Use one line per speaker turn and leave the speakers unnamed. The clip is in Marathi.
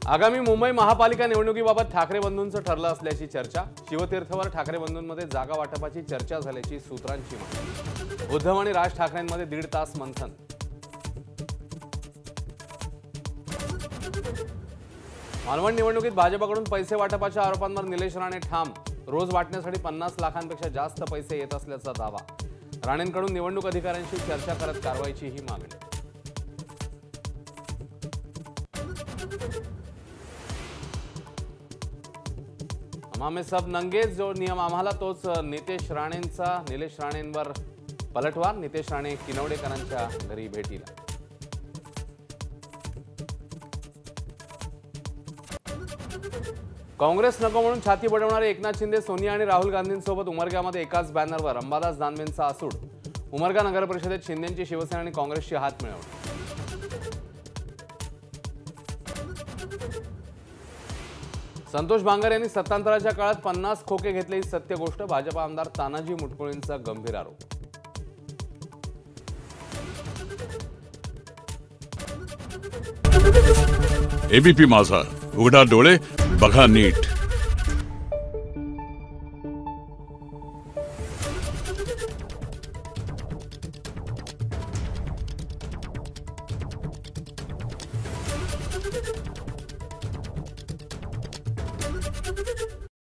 आगामी मुंबई महापालिका निवडणुकीबाबत ठाकरे बंधूंचं ठरलं असल्याची चर्चा। शिवतीर्थवर ठाकरे बंधूंमध्ये जागा वाटपाची चर्चा झाल्याची सूत्रांची माहिती। उद्धव आणि राज ठाकरेंमध्ये 1.5 तास मंथन। मालवण निवडणुकीत भाजपकडून पैसे वाटपाच्या आरोपांवर निलेश राणे ठाम। रोज वाटण्यासाठी 50 लाखांपेक्षा जास्त पैसे येत असल्याचा दावा। राणेंकडून निवडणूक अधिकाऱ्यांशी चर्चा करत कारवाईची ही मागणी। हमें सब नंगेज जो नियम आम्हाला तोच नितेश राणेंचा। निलेश राणेंवर पलटवार। नितेश राणे किनवडेकरांच्या घरी भेटीला। काँग्रेस नको म्हणून छाती बडवणारे एकनाथ शिंदे सोनिया आणि राहुल गांधींसोबत उमरग्यामध्ये एकाच बॅनरवर। अंबादास दानवेंचा आसूड। उमरगा नगर परिषदेत शिंदेंची शिवसेना आणि काँग्रेसची हात मिळवणी। संतोष बांगर यांनी सत्तांतराच्या काळात 50 खोके घेतले ही सत्य गोष्ट। भाजपा आमदार तानाजी मुटकुळेंचा गंभीर आरोप।
एबीपी माझा, उघडा डोळे बघा नीट।